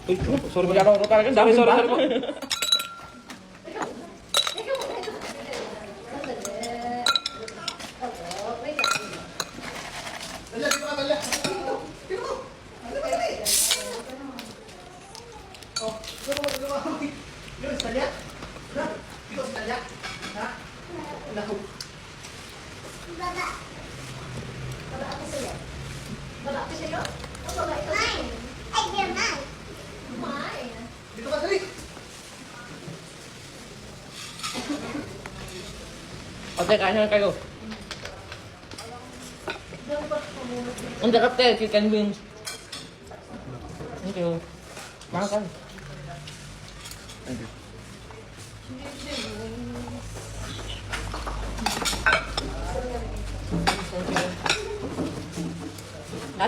Uy, sorry maglaro ko talaga. Sorry, sorry, sorry po. Ate, kain na kayo. Ang sarap tayo, chicken wings. Thank you. Mahal. Thank you.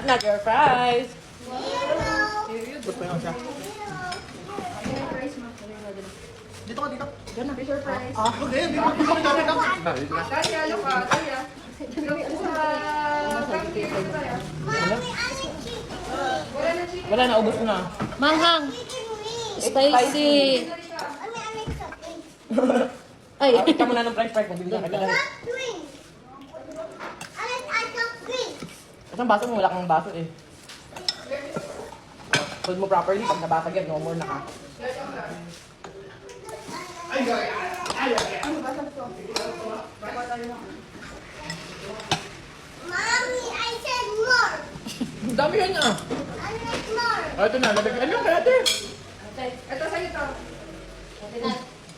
Not your fries. Good pa yun siya. Dito ka, dito. Diyan na. Fish or fries. Okay. Dito ka. Kaya, ano ka? Kaya. Wala na, ubos ko na. Manghang. Spicy. Ay. Kita mo na ng french fries kung bibigyan ka lang. Kasi ang baso mo, wala kang baso eh. Hold mo properly, pag nabasag yan, no more na ka. Mommy, I said more. Ang dami yan ah. I like more. Ito na, labigyan nyo kaya ate. Ito sa'yo to.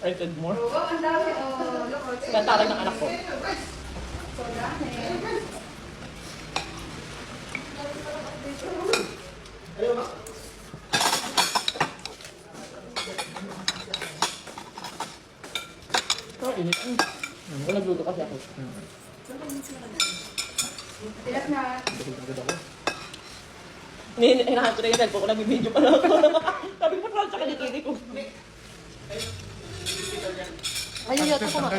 I said more. Oo, ang dami. Oh, look. Kantaran ng anak ko. So dami. Oh, init. Wala nagluto kasi ako. Tilas na. Hinahanap ko na yung cellphone ko, nag-video pa lang ako. Sabi ko pa sa kilikili ko. Ayun yata ko nga.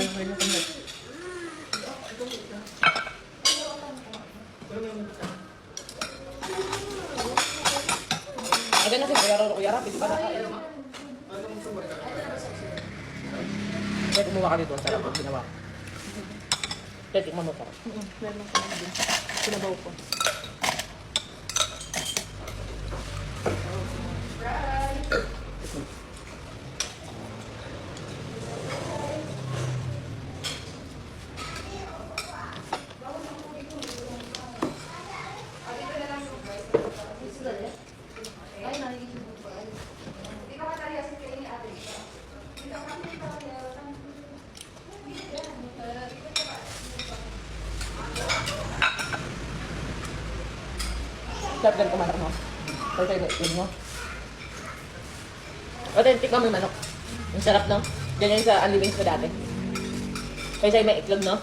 Agad na siya, kaya ko yarap, hindi pa nakain. Kaya kumuha ka dito, sarap ang ginawa. Kaya tikman mo sarap. Meron ko na din. Sinabaw ko. Sarap ganito manok mo. Kaya sa'yo na itlog mo. Authentic mo yung manok. Ang sarap, no? Ganyan sa unlivings ko dati. Kaya sa'yo may itlog, no?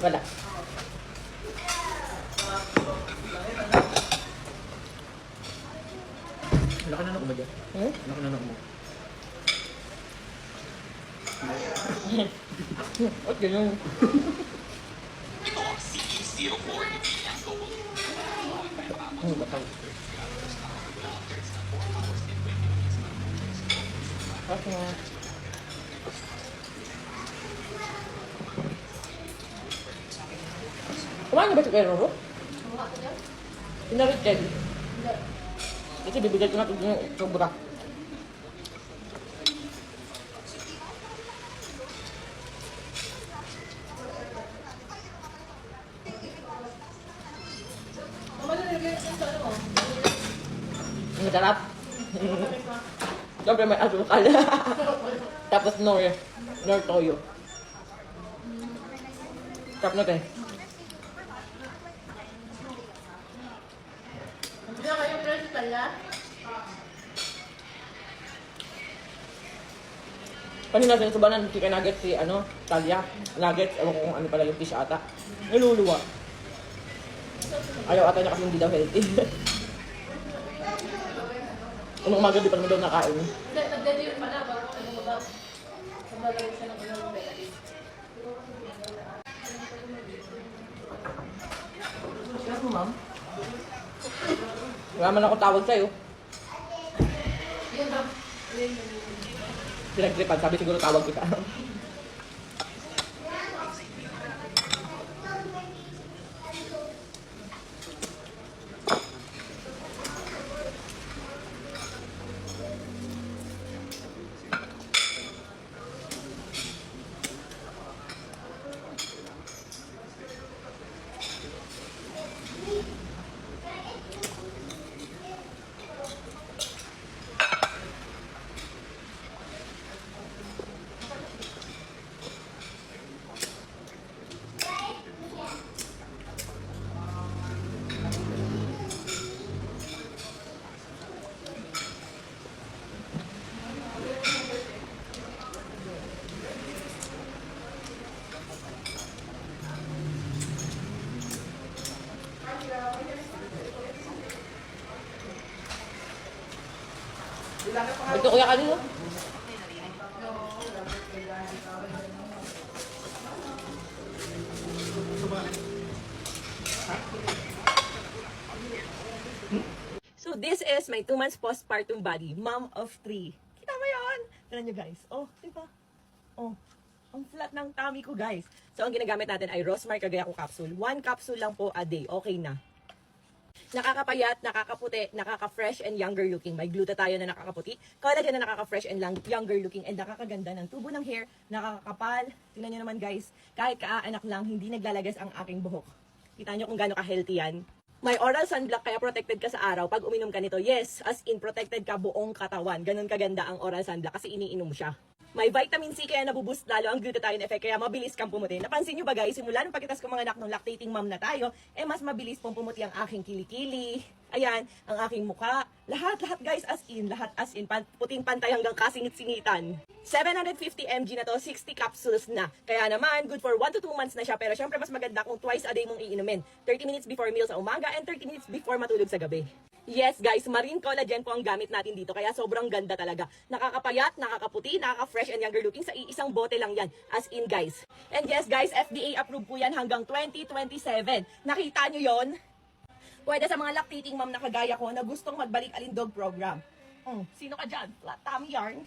Wala. Laki na ako ba dyan? Laki na ako mo. At ganyan. Ano ba tawag? Okay. Kumain na ba ito kay Roro? Pinarit din. Kasi bibigyan ko na ito yung sobra. Ang sarap. Siyempre may asukal. Tapos nor toyo. Sarap na tayo. Hindi na kayo fresh pala? Kanina sinusubanan ng chicken nuggets si Talia. Nuggets, ewan ko kung ano pala yung fish ata. Niluluwa. Ayaw ata niya kasi hindi daw healthy. Unang umaga di pa naman daw nakain. Hindi, nag-deliver pa na. Bago ano mo ba? Sabalaw siya ng ulang bela. ma'am. Wala man ako tawag sa'yo. Yun ba? Pinagtripan, sabi siguro tawag kita. Ito kuya kanino? So this is my 2 months postpartum body, mom of 3. Kita mo yun? Tignan nyo guys. Oh, diba? Oh, ang flat ng tummy ko guys. So ang ginagamit natin ay Rosmar Cagayaco capsule. 1 capsule lang po a day. Okay na. Nakakapayat, nakakaputi, nakaka-fresh and younger looking. May glutathione na nakakaputi, collagen na nakaka-fresh and younger looking, and nakakaganda ng tubo ng hair, nakakakapal. Tingnan nyo naman guys, kahit kaanak lang, hindi naglalagas ang aking buhok. Kita nyo kung gaano ka-healthy yan. May oral sunblock kaya protected ka sa araw pag uminom ka nito. Yes, as in protected ka buong katawan. Ganun kaganda ang oral sunblock kasi iniinom siya. May vitamin C kaya nabuboost lalo ang glutathione effect kaya mabilis kang pumuti. Napansin nyo ba guys, simula nung pagkitas ko mga anak nung lactating mom na tayo, mas mabilis pong pumuti ang aking kilikili. Ayan, ang aking muka. Lahat guys, as in, puting pantay hanggang kasingit-singitan. 750 mg na to, 60 capsules na. Kaya naman, good for 1 to 2 months na siya. Pero syempre mas maganda kung twice a day mong iinumin. 30 minutes before meal sa umaga and 30 minutes before matulog sa gabi. Yes guys, marine collagen po ang gamit natin dito. Kaya sobrang ganda talaga. Nakakapayat, nakakaputi, nakaka-fresh and younger looking. Sa iisang bote lang yan. As in guys. And yes guys, FDA approved po yan hanggang 2027. Nakita nyo yon? Pwede sa mga lactating mom na kagaya ko na gustong magbalik alindog program. Sino ka dyan? Flat tummy yarn?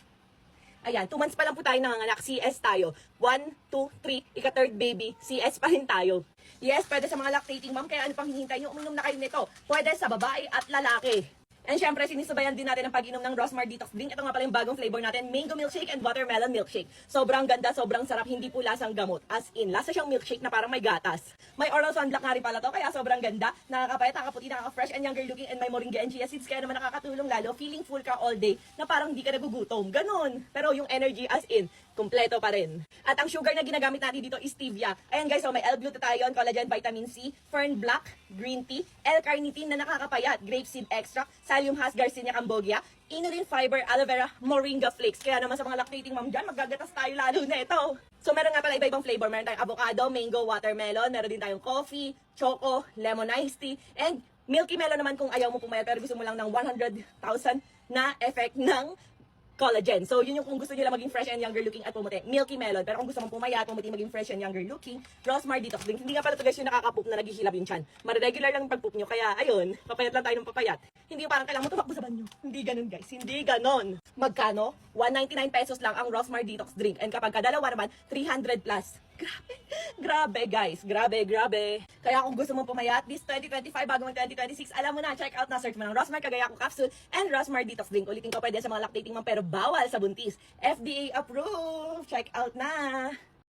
Ayan, 2 months pa lang po tayo nanganganak. CS tayo. 1, 2, 3, ika-third baby. CS pa rin tayo. Yes, pwede sa mga lactating mom. Kaya ano pang hinihintay nyo? Uminom na kayo nito. Pwede sa babae at lalaki. And syempre, sinisubayan din natin ang pag-inom ng Rosmar Detox Drink. Ito nga pala yung bagong flavor natin, mango milkshake and watermelon milkshake. Sobrang ganda, sobrang sarap, hindi po lasang gamot. As in, lasa siyang milkshake na parang may gatas. May oral sunblock nga rin pala to, kaya sobrang ganda. Nakakapayat, nakakaputi, nakaka-fresh and younger looking, and may moringa and chia seeds. Kaya naman nakakatulong lalo, feeling full ka all day, na parang di ka nagugutom. Ganon. Pero yung energy as in, kumpleto pa rin. At ang sugar na ginagamit natin dito is stevia. Ayan guys, so may L-glutathione, collagen, vitamin C, fern black, green tea, L-carnitine na nakakapayat, grapeseed extract, Psyllium has Garcinia cambogia, inulin fiber, aloe vera, moringa flakes. Kaya naman sa mga lactating mom dyan, magagatas tayo lalo na ito. So meron nga pala iba-ibang flavor. Meron tayong avocado, mango, watermelon, meron din tayong coffee, choco, lemon iced tea, and milky melon naman kung ayaw mo pumayat pero gusto mo lang ng 100,000 na effect ng collagen. So, yun yung kung gusto nila maging fresh and younger looking at pumuti. Milky melon. Pero kung gusto mong pumayat, pumuti, maging fresh and younger looking, Rosmar Detox Drink. Hindi nga pala ito guys yung nakakapoop na naghihilab yung chan. Mariregular lang yung pagpoop nyo. Kaya, ayun, papayat lang tayo ng papayat. Hindi yung parang kailangan mo tumakbo sa banyo. Hindi ganun guys. Hindi ganun. Magkano? 199 pesos lang ang Rosmar Detox Drink. And kapag kadalawa naman, 300 plus. Grabe. Grabe guys. Grabe. Kaya kung gusto mong pumayat, this 2025 bago mag 2026, alam mo na, check out na, search mo ng Rosmar Cagayaco Capsule and Rosmar Detox Drink. Ulitin ko, pwede sa mga lactating mom pero bawal sa buntis. FDA approved. Check out na.